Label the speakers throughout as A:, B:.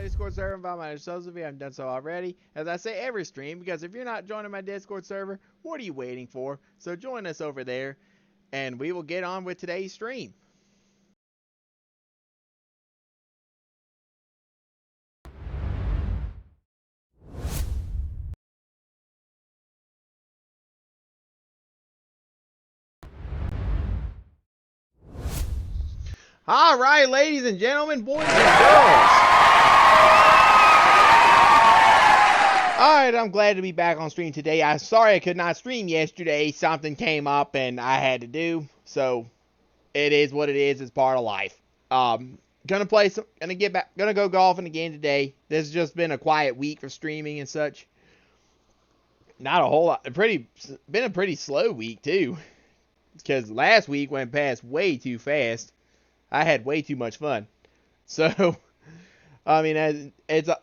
A: my Discord server and follow my socials if you haven't done so already. As I say every stream, because if you're not joining my Discord server, what are you waiting for? So join us over there, and we will get on with today's stream. All right, ladies and gentlemen, boys and girls. All right, I'm glad to be back on stream today. I'm sorry I could not stream yesterday. Something came up and I had to do. So it is what it is. It's part of life. Gonna go golfing again today. This has just been a quiet week for streaming and such. Not a whole lot. Been a pretty slow week too, because last week went past way too fast. I had way too much fun. So, I mean,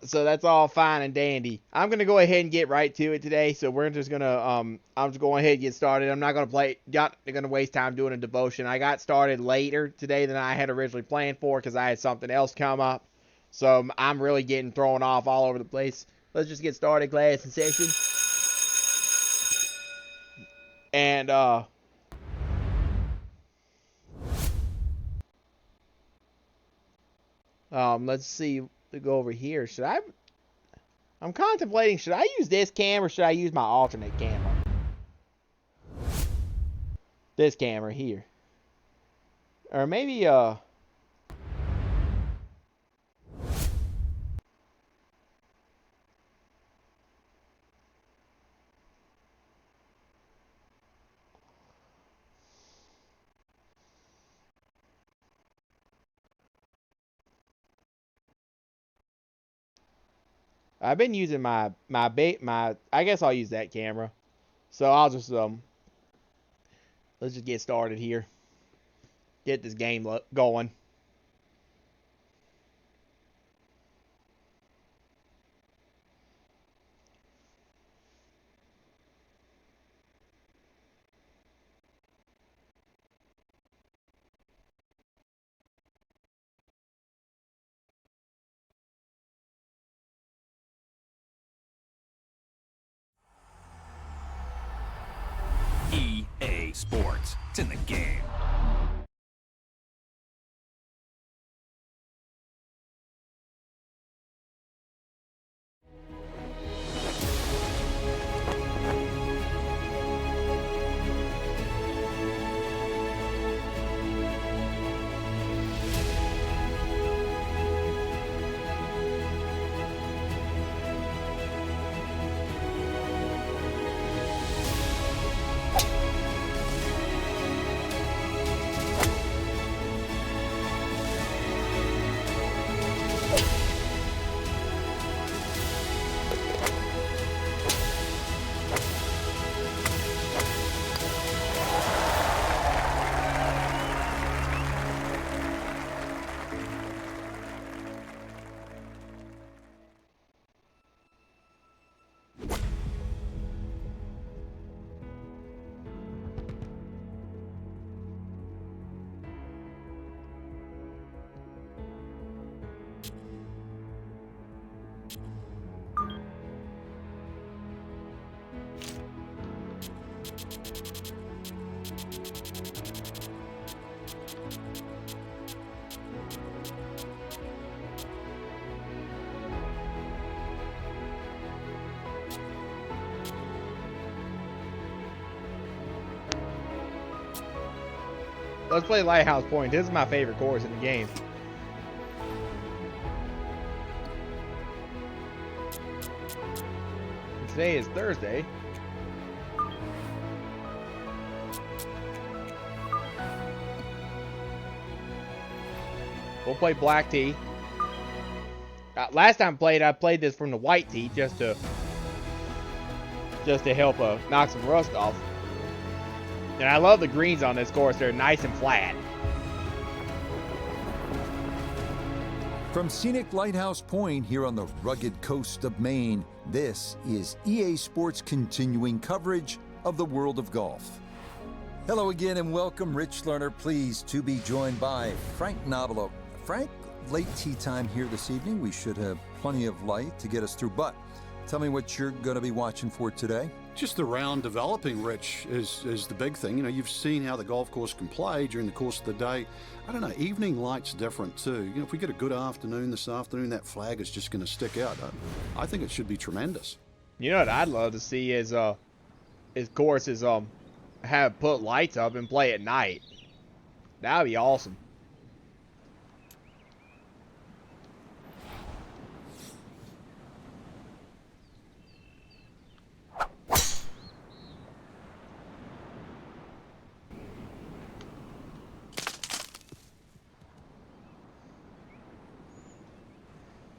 A: so that's all fine and dandy. I'm gonna go ahead and get right to it today. So we're just gonna I'm just going ahead and get started. I'm not gonna waste time doing a devotion. I got started later today than I had originally planned for because I had something else come up. So I'm really getting thrown off all over the place. Let's just get started, class and session. And let's see. To go over here. I'm contemplating, should I use this camera or should I use my alternate camera? This camera here. Or maybe, I've been using I guess I'll use that camera. So I'll just, let's just get started here. Get this game going.
B: EA Sports. It's in the game.
A: Let's play Lighthouse Point. This is my favorite course in the game. Today is Thursday. We'll play black tee. Last time I played this from the white tee just to help knock some rust off. And I love the greens on this course. They're nice and flat.
C: From scenic Lighthouse Point here on the rugged coast of Maine, this is EA Sports' continuing coverage of the world of golf. Hello again and welcome, Rich Lerner. Pleased to be joined by Frank Nobilo. Frank, late tee time here this evening. We should have plenty of light to get us through. But tell me what you're going to be watching for today.
D: Just the round developing, Rich, is the big thing. You know, you've seen how the golf course can play during the course of the day. I don't know, evening light's different too. You know, if we get a good afternoon this afternoon, that flag is just going to stick out. I think it should be tremendous.
A: You know what I'd love to see is courses have put lights up and play at night. That'd be awesome.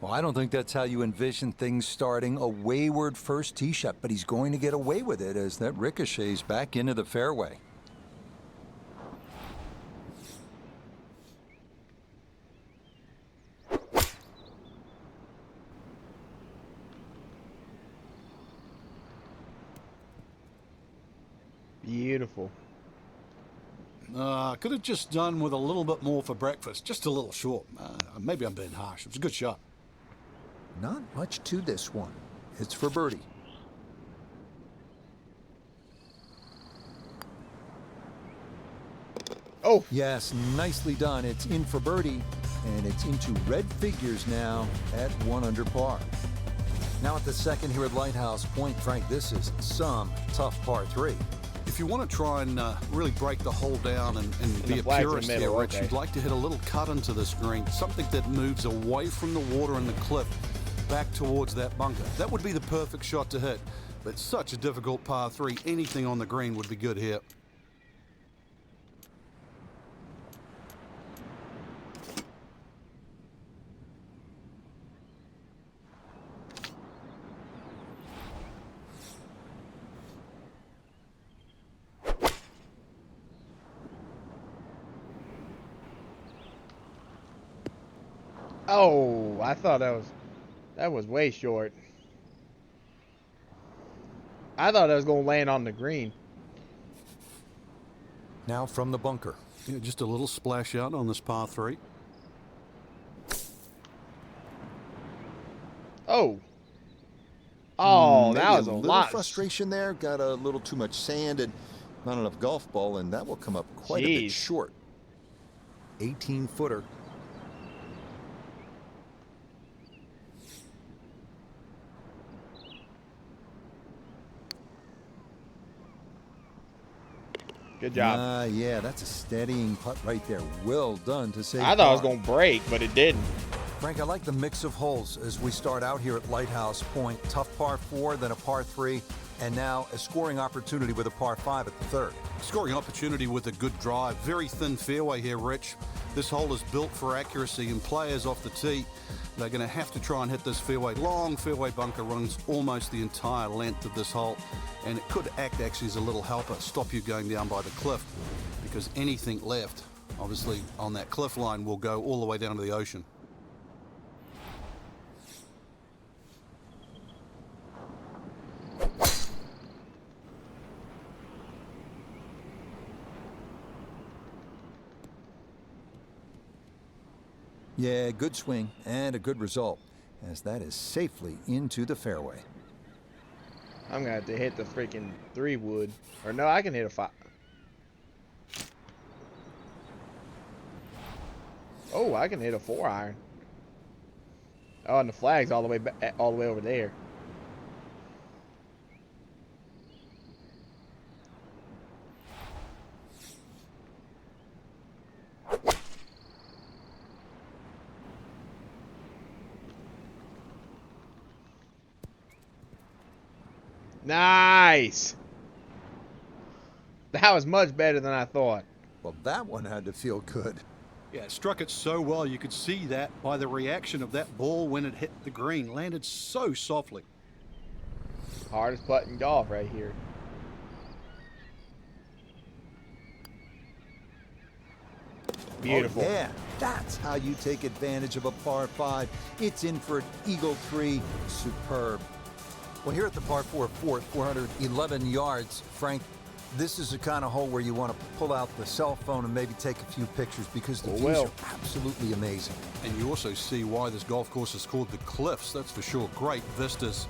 C: Well, I don't think that's how you envision things starting. A wayward first tee shot, but he's going to get away with it as that ricochets back into the fairway.
A: Beautiful.
D: Could have just done with a little bit more for breakfast. Just a little short. Maybe I'm being harsh. It was a good shot.
C: Not much to this one. It's for birdie.
A: Oh.
C: Yes, nicely done. It's in for birdie, and it's into red figures now at 1 under par. Now at the second here at Lighthouse Point, Frank, this is some tough par 3.
D: If you want to try and really break the hole down and be
A: the
D: a
A: flag's in the
D: purist
A: middle,
D: here,
A: aren't
D: Rich,
A: they?
D: you'd like to hit a little cut into this green, something that moves away from the water and the cliff back towards that bunker. That would be the perfect shot to hit. But such a difficult par 3, anything on the green would be good here.
A: Oh, I thought that was way short. I thought I was going to land on the green.
C: Now from the bunker.
D: Yeah, just a little splash out on this par 3.
A: Oh. Oh,
C: Maybe
A: that was
C: a
A: a
C: little
A: lot.
C: frustration there. Got a little too much sand and not enough golf ball, and that will come up quite a bit
A: Jeez.
C: short. 18-footer.
A: Good job.
C: Yeah, that's a steadying putt right there. Well done to save
A: I thought it was
C: par.
A: going to break, but it didn't.
C: Frank, I like the mix of holes as we start out here at Lighthouse Point. Tough par 4, then a par 3, and now a scoring opportunity with a par 5 at the third.
D: Scoring opportunity with a good drive. Very thin fairway here, Rich. This hole is built for accuracy, and players off the tee, they're going to have to try and hit this fairway. Long fairway bunker runs almost the entire length of this hole, and it could act actually as a little helper, stop you going down by the cliff, because anything left, obviously, on that cliff line will go all the way down to the ocean.
C: Yeah, good swing and a good result, as that is safely into the fairway.
A: I'm going to have to hit the freaking 3-wood. Or no, I can hit a 5. Oh, I can hit a 4-iron. Oh, and the flag's all the way back, all the way over there. Nice. That was much better than I thought.
C: Well, that one had to feel good.
D: Yeah, it struck it so well. You could see that by the reaction of that ball when it hit the green. Landed so softly.
A: Hardest putt in golf right here. Beautiful.
C: Oh, yeah, that's how you take advantage of a par 5. It's in for an eagle 3. Superb. Well, here at the par 4 fourth, 411 yards, Frank, This is the kind of hole where you want to pull out the cell phone and maybe take a few pictures because the views
A: Well.
C: are absolutely amazing.
D: And you also see why this golf course is called the Cliffs, that's for sure. Great vistas.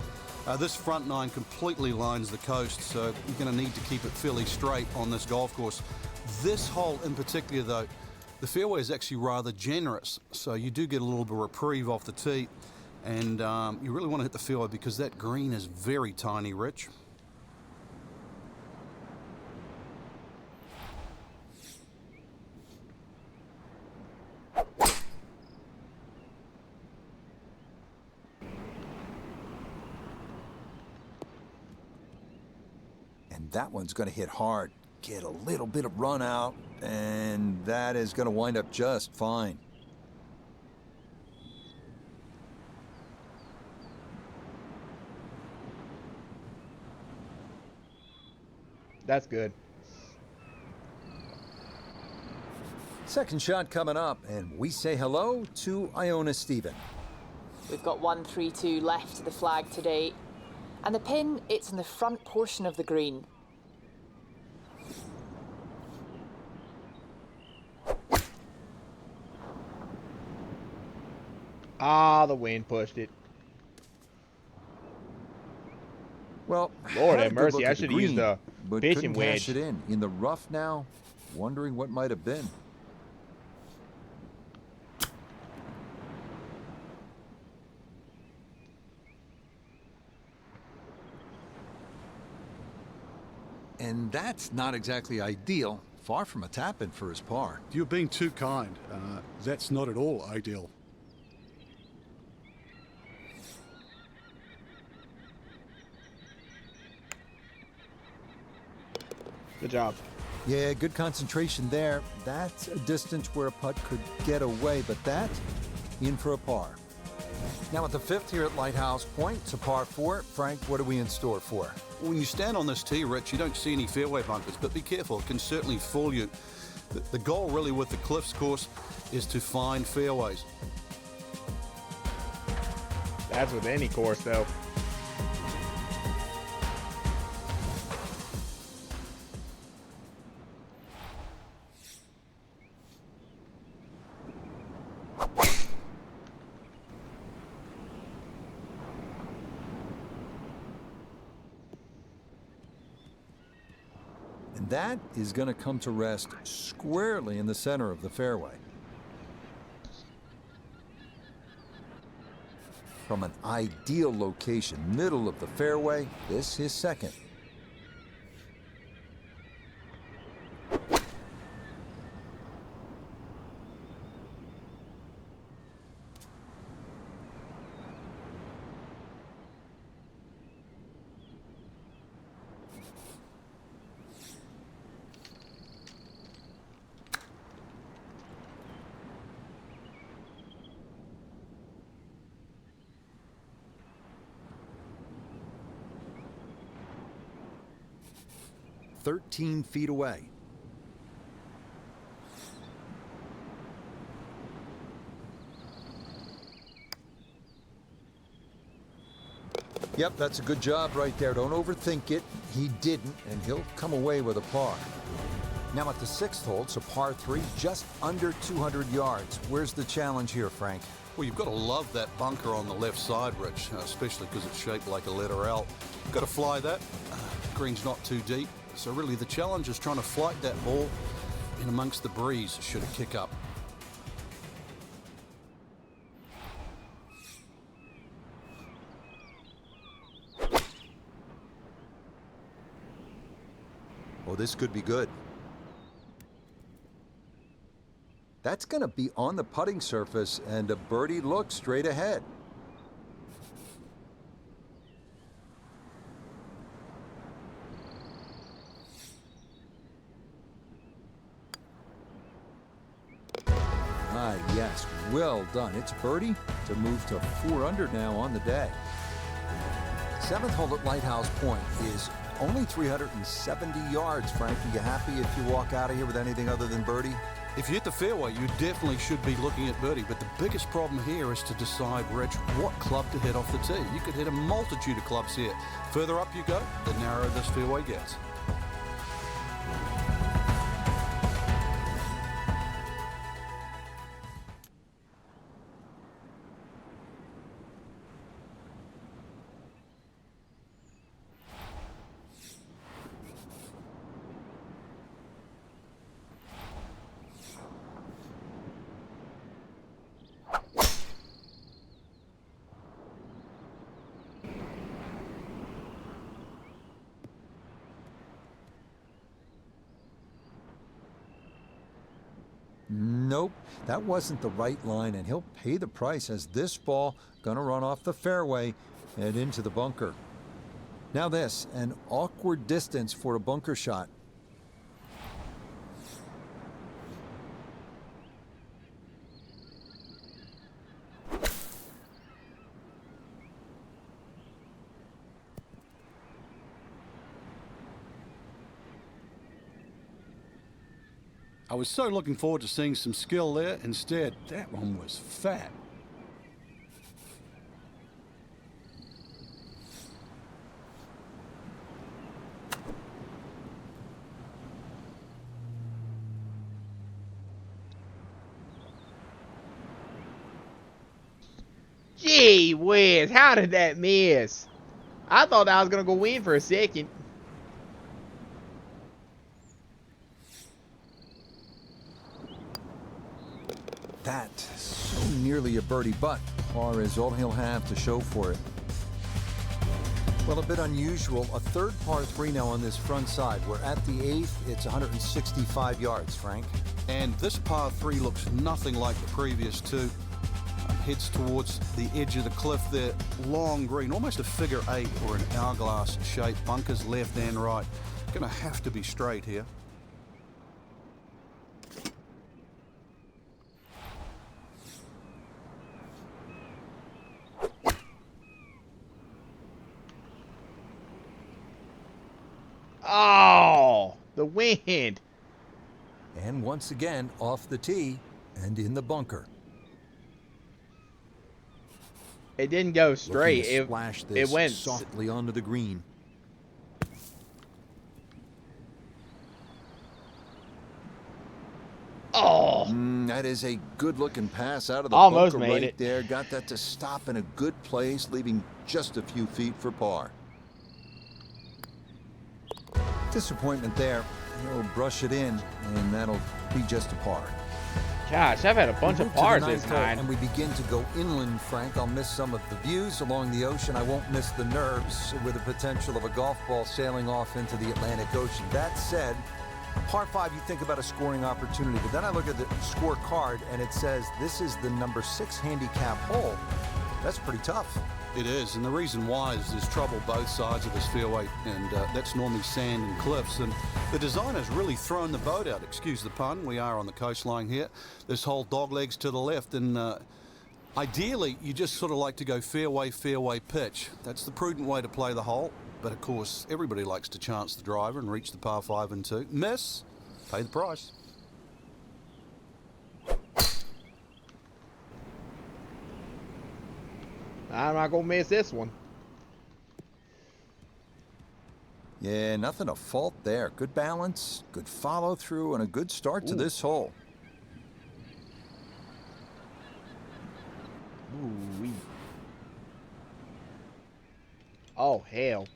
D: This front nine completely lines the coast, so you're going to need to keep it fairly straight on this golf course. This hole in particular, though, the fairway is actually rather generous, so you do get a little bit of reprieve off the tee, and you really want to hit the fairway because that green is very tiny, Rich.
C: And that one's going to hit hard, get a little bit of run out, and that is going to wind up just fine.
A: That's good.
C: Second shot coming up, and we say hello to Iona Stephen.
E: We've got 1-3-2 left to the flag today. And the pin, it's in the front portion of the green.
A: Ah, the wind pushed it.
C: Well,
A: Lord
C: had a
A: have
C: good
A: mercy,
C: look
A: I
C: at the
A: should have used
C: green,
A: the
C: but
A: pitching
C: couldn't cash
A: wedge.
C: it in the rough now, wondering what might have been. And that's not exactly ideal. Far from a tap-in for his par.
F: You're being too kind. That's not at all ideal.
A: Good job.
C: Yeah, good concentration there. That's a distance where a putt could get away, but that, in for a par. Now at the fifth here at Lighthouse Point, it's a par 4. Frank, what are we in store for?
D: When you stand on this tee, Rich, you don't see any fairway bunkers, but be careful, it can certainly fool you. The goal really with the Cliffs course is to find fairways.
A: That's with any course, though.
C: And that is going to come to rest squarely in the center of the fairway. From an ideal location, middle of the fairway, this is second. "13 feet away." Yep, that's a good job right there. Don't overthink it. He didn't, and he'll come away with a par. Now at the sixth hole, it's a par 3, just under 200 yards. Where's the challenge here, Frank?
D: Well, you've got to love that bunker on the left side, Rich, especially because it's shaped like a letter L. You've got to fly that. Green's not too deep. So really the challenge is trying to flight that ball in amongst the breeze should it kick up.
C: Oh, this could be good. That's going to be on the putting surface and a birdie look straight ahead. Ah, yes, well done. It's birdie to move to 4 under now on the day. Seventh hole at Lighthouse Point is only 370 yards. Frank, are you happy if you walk out of here with anything other than birdie?
D: If you hit the fairway, you definitely should be looking at birdie, but the biggest problem here is to decide, Rich, what club to hit off the tee. You could hit a multitude of clubs here. Further up you go, the narrower this fairway gets.
C: Nope, that wasn't the right line, and he'll pay the price as this ball gonna run off the fairway and into the bunker. Now this, an awkward distance for a bunker shot.
D: I was so looking forward to seeing some skill there. Instead, that one was fat.
A: Gee whiz, how did that miss? I thought I was going to go in for a second.
C: That so nearly a birdie, but par is all he'll have to show for it. Well, a bit unusual. A third par 3 now on this front side. We're at the 8th. It's 165 yards, Frank.
D: And this par 3 looks nothing like the previous two. Heads towards the edge of the cliff there. Long green, almost a figure 8 or an hourglass shape. Bunkers left and right. Gonna have to be straight here.
A: Oh, the wind.
C: And once again, off the tee and in the bunker.
A: It didn't go
C: Looking
A: straight.
C: to splash this
A: It went
C: softly onto the green.
A: Oh,
C: That is a good-looking pass out of the
A: Almost
C: bunker
A: made
C: right
A: it.
C: there. Got that to stop in a good place, leaving just a few feet for par. Disappointment there. He'll brush it in, and that'll be just a par.
A: gosh, I've had a bunch
C: We
A: of
C: move to the
A: pars
C: ninth
A: this
C: hole,
A: night.
C: and we begin to go inland, Frank. I'll miss some of the views along the ocean. I won't miss the nerves with the potential of a golf ball sailing off into the Atlantic Ocean. That said, par 5, you think about a scoring opportunity, but then I look at the scorecard, and it says this is the number 6 handicap hole. That's pretty tough.
D: It is, and the reason why is there's trouble both sides of this fairway, and that's normally sand and cliffs, and the designer's really thrown the boat out, excuse the pun. We are on the coastline here. This whole dog legs to the left, and ideally you just sort of like to go fairway, fairway pitch. That's the prudent way to play the hole, but of course everybody likes to chance the driver and reach the par 5 and 2. Miss, pay the price.
A: I'm not going to miss this one.
C: Yeah, nothing to fault there. Good balance, good follow through, and a good start to this hole.
A: Ooh-wee. Oh, hell.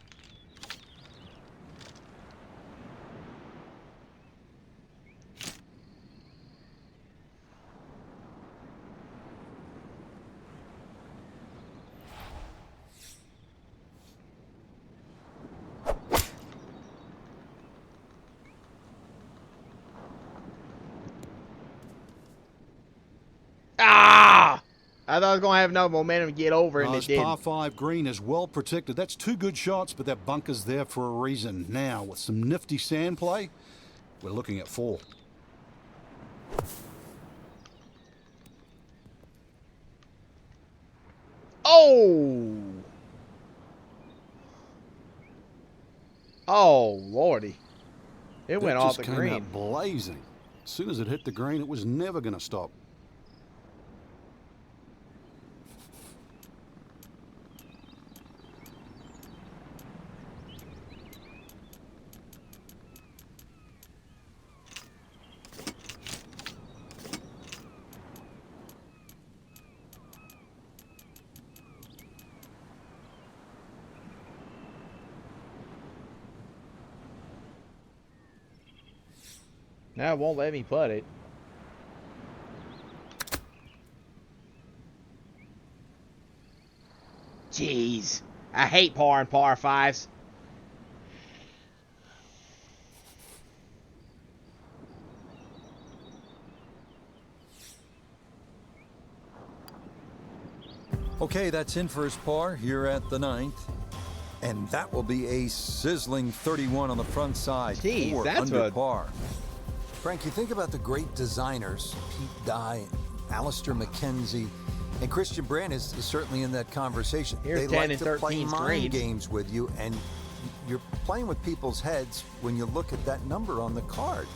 A: Ah! I thought I was going to have no momentum to get over, and it
D: This par
A: didn't.
D: 5 green is well protected. That's 2 good shots, but that bunker's there for a reason. Now, with some nifty sand play, we're looking at 4.
A: Oh! Oh, lordy. It went off the
D: Came
A: green.
D: out blazing. As soon as it hit the green, it was never going to stop.
A: Now it won't let me put it. Jeez. I hate par and par 5s.
C: Okay, that's in for his par here at the 9th. And that will be a sizzling 31 on the front side.
A: Jeez,
C: 4
A: that's
C: under
A: a...
C: par. Frank, you think about the great designers, Pete Dye, Alistair McKenzie, and Christian Brand is certainly in that conversation.
A: Here's
C: they
A: 10
C: like
A: and
C: to play
A: 13
C: mind
A: straight.
C: games with you, and you're playing with people's heads when you look at that number on the card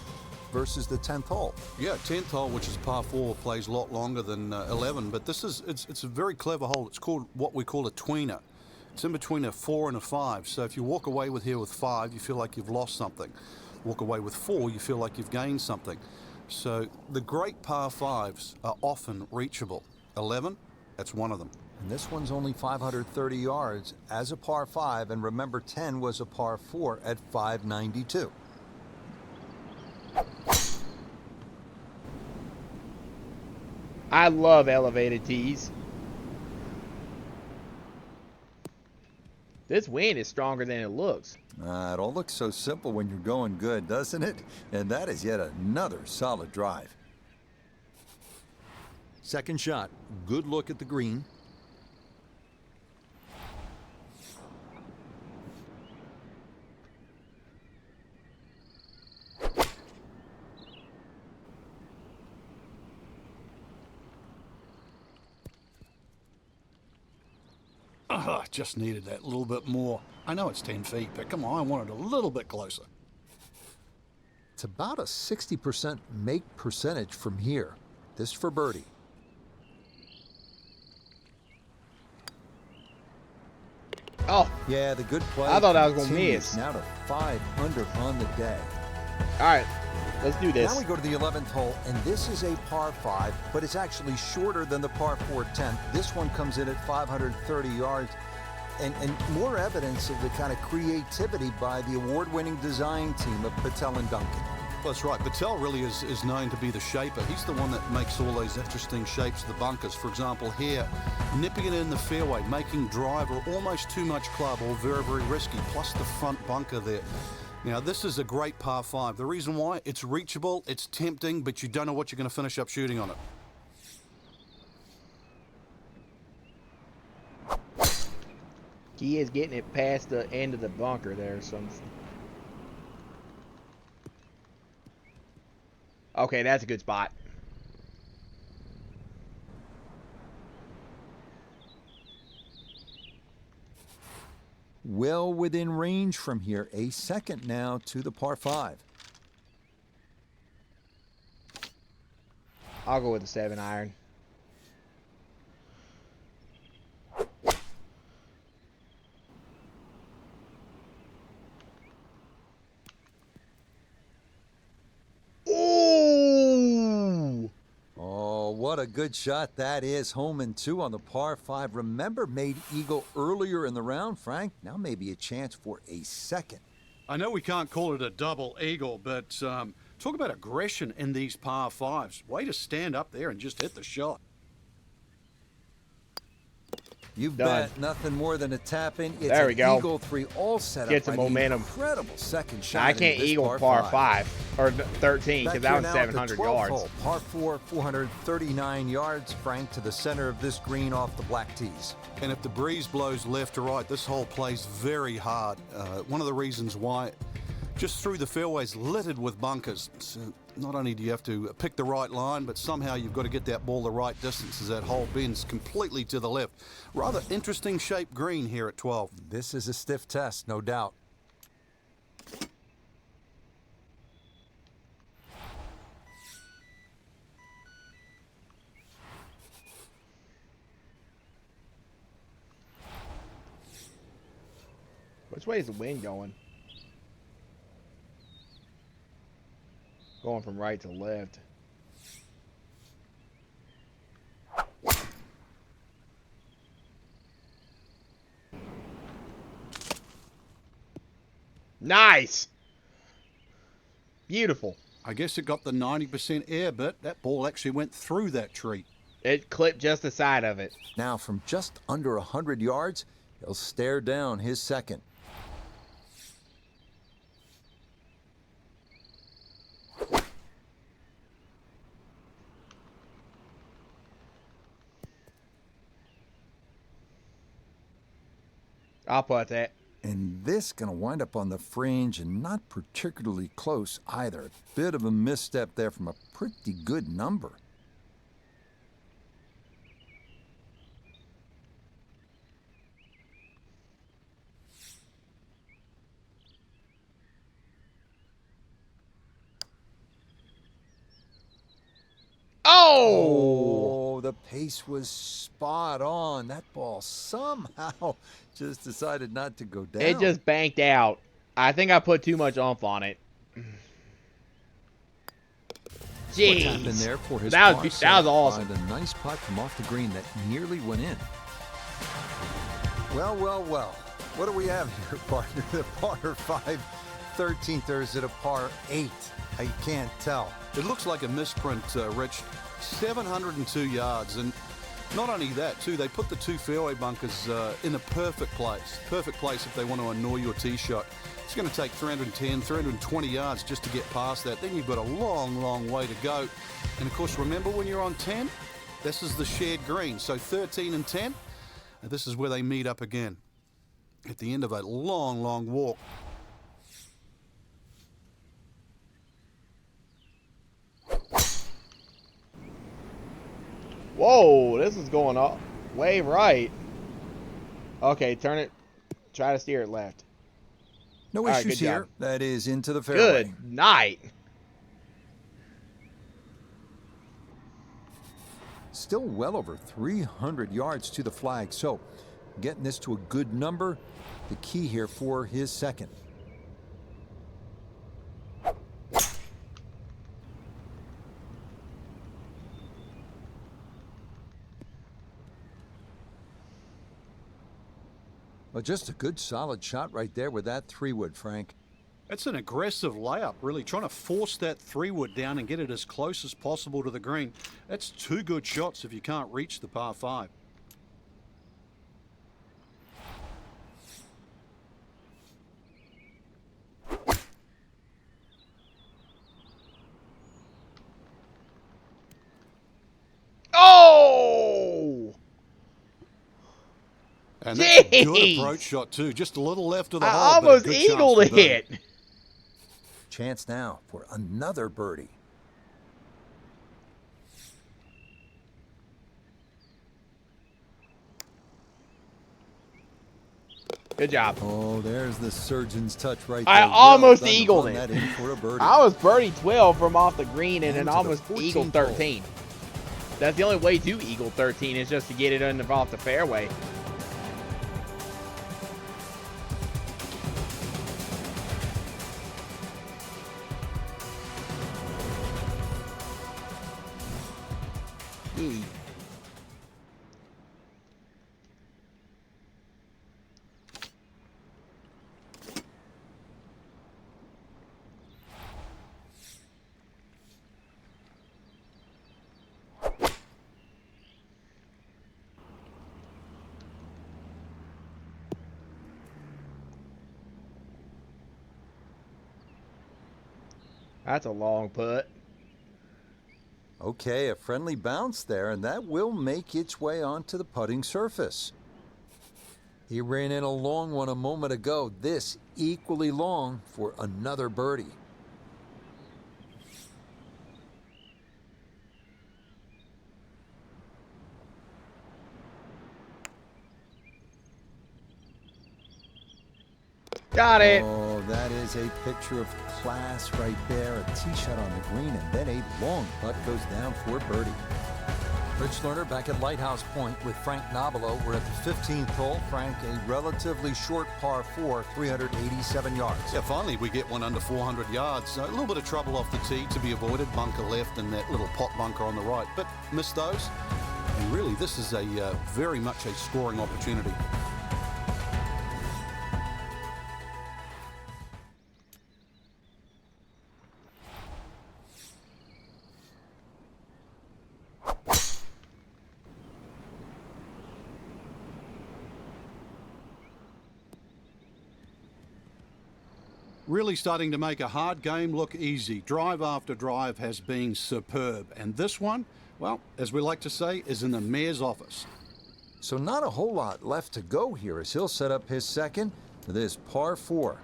C: versus the 10th hole.
D: Yeah, 10th hole, which is par 4, plays a lot longer than 11, but this is it's a very clever hole. It's called what we call a tweener. It's in between a 4 and a 5. So if you walk away with here with 5, you feel like you've lost something. Walk away with 4, you feel like you've gained something. So the great par 5s are often reachable. 11, that's one of them.
C: And this one's only 530 yards as a par 5, and remember 10 was a par 4 at 592.
A: I love elevated tees. This wind is stronger than it looks.
C: It all looks so simple when you're going good, doesn't it? And that is yet another solid drive. Second shot, good look at the green.
D: Just needed that little bit more. I know it's 10 feet, but come on, I want it a little bit closer.
C: It's about a 60% make percentage from here. This for birdie.
A: Oh,
C: Yeah, the good play.
A: I thought I was gonna
C: continues
A: miss.
C: Now to 5 under on the day.
A: all right. Let's do this.
C: Now we go to the 11th hole, and this is a par 5, but it's actually shorter than the par 4 10th. This one comes in at 530 yards, and more evidence of the kind of creativity by the award-winning design team of Patel and Duncan.
D: Well, that's right. Patel really is known to be the shaper. He's the one that makes all those interesting shapes of the bunkers. For example, here, nipping it in the fairway, making driver almost too much club or very, very risky, plus the front bunker there. Now, this is a great par 5. The reason why, it's reachable, it's tempting, but you don't know what you're going to finish up shooting on it.
A: He is getting it past the end of the bunker there. Okay, that's a good spot.
C: Well within range from here. A second now to the par 5.
A: I'll go with the 7 iron. Ooh!
C: Oh, what a good shot that is. Home and 2 on the par 5. Remember, made eagle earlier in the round, Frank. Now maybe a chance for a second.
D: I know we can't call it a double eagle, but talk about aggression in these par 5s. Way to stand up there and just hit the shot.
C: You
A: Done.
C: bet. Nothing more than a tap in. It's
A: There we
C: an
A: go.
C: eagle 3 all set
A: Get
C: up
A: some
C: by the
A: momentum.
C: incredible second shot.
A: I
C: into
A: can't
C: this
A: eagle par 5 or 13
C: Back
A: because that
C: here
A: was
C: now at the
A: 700
C: 12th
A: yards.
C: hole, par 4, 439 yards, Frank, to the center of this green off the black tees.
D: And if the breeze blows left to right, this hole plays very hard. One of the reasons why, just through the fairways littered with bunkers. So not only do you have to pick the right line, but somehow you've got to get that ball the right distance as that hole bends completely to the left. Rather interesting shaped green here at 12.
C: This is a stiff test, no doubt.
A: Which way is the wind going? Going from right to left. Nice! Beautiful.
D: I guess it got the 90% air, but that ball actually went through that tree.
A: It clipped just the side of it.
C: Now from just under 100 yards, he'll stare down his second.
A: I'll put that.
C: And this going to wind up on the fringe and not particularly close either. Bit of a misstep there from a pretty good number.
A: Oh!
C: Oh, the pace was spot on. That ball somehow just decided not to go down.
A: It just banked out. I think I put too much oomph on it.
C: What happened
A: Jeez.
C: there for his
A: That
C: par
A: was
C: setup
A: awesome.
C: by the nice putt from off the green that nearly went in. Well, well, well. What do we have here, partner? The par 5, 13th, or is it a par 8? I can't tell.
D: It looks like a misprint, Rich. 702 yards, and not only that, too, they put the two fairway bunkers in a perfect place. Perfect place if they want to annoy your tee shot. It's going to take 310, 320 yards just to get past that. Then you've got a long, long way to go. And, of course, remember when you're on 10? This is the shared green. So 13 and 10, and this is where they meet up again at the end of a long, long walk.
A: Whoa, this is going up way right. Okay, turn it. Try to steer it left.
C: No
A: All right,
C: issues
A: good job.
C: here. That is into the fairway.
A: Good night.
C: Still well over 300 yards to the flag. So getting this to a good number, the key here for his second. Well, just a good solid shot right there with that 3-wood, Frank.
D: That's an aggressive layup, really, trying to force that 3-wood down and get it as close as possible to the green. That's two good shots if you can't reach the par 5.
A: Oh!
D: And that's a good
A: Jeez.
D: approach shot, too. Just a little left of the
A: I
D: hole. but a
A: almost
D: good chance
A: eagled
D: for
A: a
D: birdie.
A: hit.
C: Chance now for another birdie.
A: Good job.
C: Oh, there's the surgeon's touch right there.
A: I
C: Well
A: almost
C: done to
A: eagled
C: run
A: it.
C: that in for a birdie.
A: I was birdie 12 from off the green and then
C: And to the
A: almost
C: 14th
A: eagled
C: hole.
A: 13. That's the only way to eagle 13 is just to get it off the fairway. Yee. That's a long putt.
C: Okay, a friendly bounce there, and that will make its way onto the putting surface. He ran in a long one a moment ago. This equally long for another birdie.
A: Got it.
C: Oh, that is a picture of class right there. A tee shot on the green, and then a long putt goes down for birdie. Rich Lerner back at Lighthouse Point with Frank Nobilo. We're at the 15th hole. Frank, a relatively short par 4, 387 yards.
D: Yeah, finally we get one under 400 yards. A little bit of trouble off the tee to be avoided. Bunker left and that little pot bunker on the right. But missed those. And really, this is a very much a scoring opportunity. Really starting to make a hard game look easy. Drive after drive has been superb. And this one, well, as we like to say, is in the mayor's office.
C: So not a whole lot left to go here as he'll set up his second for this par 4.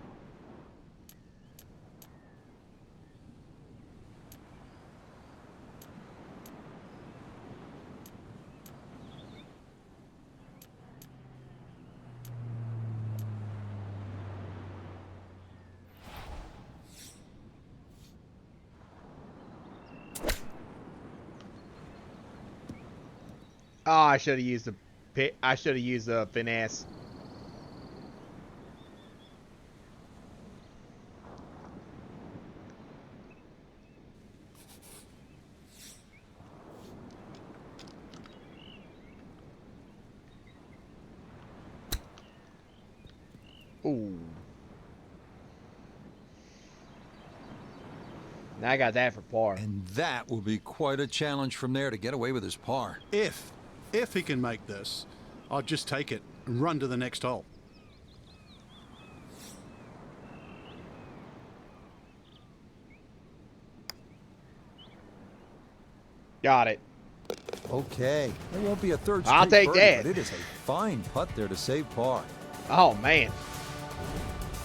A: Oh, I should have used the pit. I should have used the finesse. Ooh. Now I got that for par.
C: And that will be quite a challenge from there to get away with his par.
D: If he can make this, I'll just take it and run to the next hole.
A: Got it.
C: Okay, there won't be a third
A: I'll
C: straight
A: take
C: birdie,
A: that.
C: but it is a fine putt there to save par.
A: Oh, man.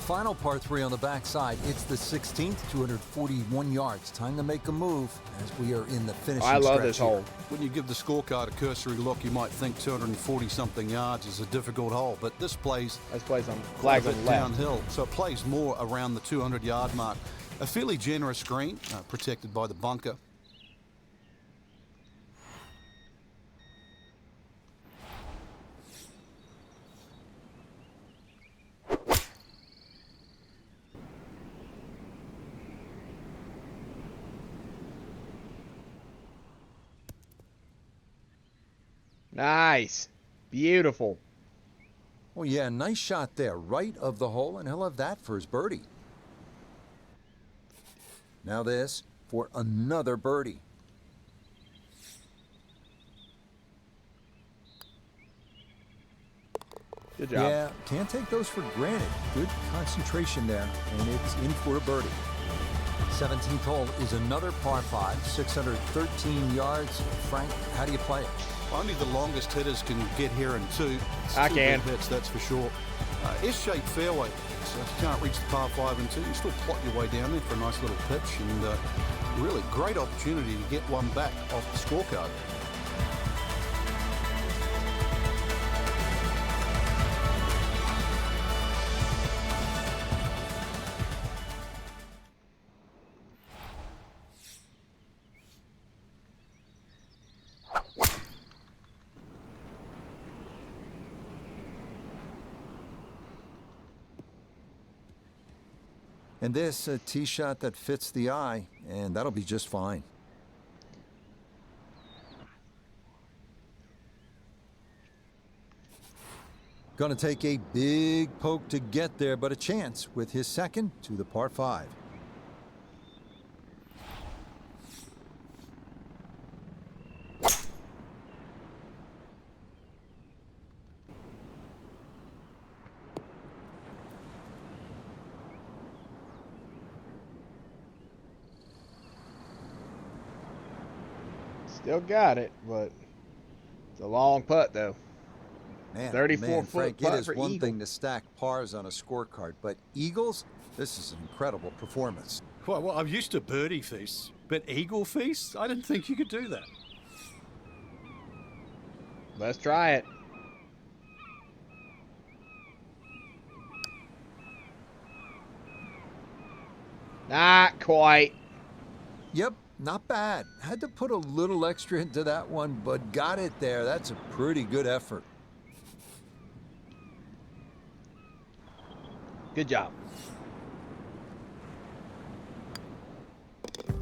C: Final par 3 on the backside. It's the 16th, 241 yards. Time to make a move as we are in the finishing
A: I love
C: stretch
A: this
C: here.
A: hole.
D: When you give the scorecard a cursory look, you might think 240-something yards is a difficult hole, but this plays
A: Let's play some
D: quite
A: flags
D: a
A: on
D: bit
A: the left.
D: downhill, so it plays more around the 200-yard mark. A fairly generous green, protected by the bunker.
A: Nice. Beautiful.
C: Oh yeah, nice shot there, right of the hole, and he'll have that for his birdie. Now this for another birdie.
A: Good job.
C: Yeah, can't take those for granted. Good concentration there, and it's in for a birdie. 17th hole is another par 5, 613 yards. Frank, how do you play it?
D: Only the longest hitters can get here in 2. It's
A: I
D: 2
A: can.
D: big hits, that's for sure. S-shaped fairway, so if you can't reach the par 5 and 2, you still plot your way down there for a nice little pitch, and really great opportunity to get one back off the scorecard.
C: And this a tee shot that fits the eye, and that'll be just fine. Gonna take a big poke to get there, but a chance with his second to the par 5.
A: Still got it, but it's a long putt, though.
C: Man,
A: 34-foot
C: Frank,
A: putt
C: it is
A: for
C: one
A: eagle.
C: thing to stack pars on a scorecard, but eagles, this is an incredible performance.
D: Well, I'm used to birdie feasts, but eagle feasts? I didn't think you could do that.
A: Let's try it. Not quite.
C: Yep, not bad. Had to put a little extra into that one, but got it there. That's a pretty good effort.
A: Good job.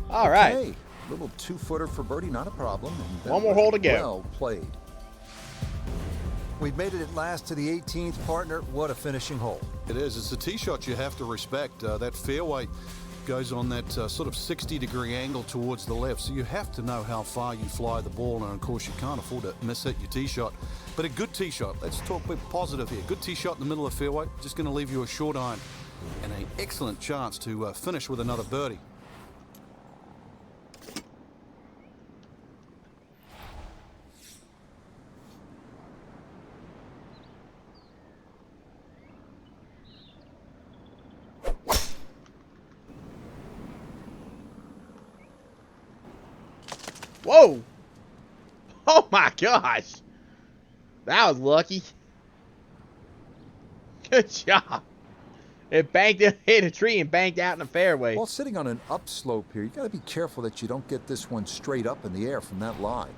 A: All right.
C: Hey, little 2-footer for birdie, not a problem. And that
A: One more
C: was
A: hole to go.
C: Well played. We've made it at last to the 18th, partner. What a finishing hole.
D: It is. It's the tee shot you have to respect. That fairway goes on that sort of 60-degree angle towards the left, so you have to know how far you fly the ball, and of course you can't afford to miss-hit your tee shot. But a good tee shot, let's talk a bit positive here. Good tee shot in the middle of the fairway, just going to leave you a short iron. and an excellent chance to finish with another birdie.
A: Whoa! Oh my gosh! That was lucky. Good job. It banked, hit a tree and banked out in the fairway.
C: While sitting on an upslope here, you got to be careful that you don't get this one straight up in the air from that line.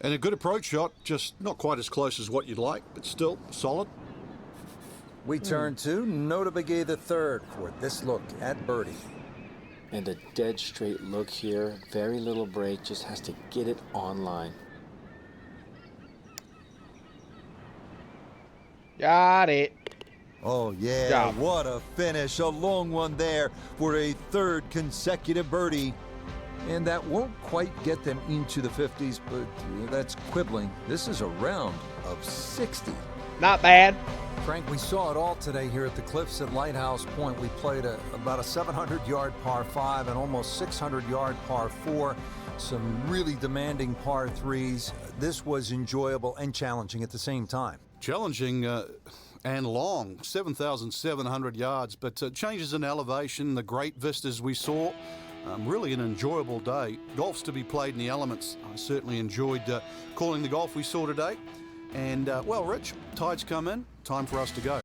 D: And a good approach shot, just not quite as close as what you'd like, but still solid.
C: We turn to Notah Begay III for this look at birdie.
G: And a dead straight look here. Very little break, just has to get it on line.
A: Got it.
C: Oh, yeah,
A: Job.
C: what a finish. A long one there for a third consecutive birdie. And that won't quite get them into the 50s, but that's quibbling. This is a round of 60.
A: Not bad.
C: Frank, we saw it all today here at the Cliffs at Lighthouse Point. We played about a 700-yard par 5 and almost 600-yard par 4. Some really demanding par 3s. This was enjoyable and challenging at the same time.
D: Challenging and long, 7,700 yards, but changes in elevation, the great vistas we saw. Really an enjoyable day. Golf's to be played in the elements. I certainly enjoyed calling the golf we saw today. And, well, Rich, tide's come in. Time for us to go.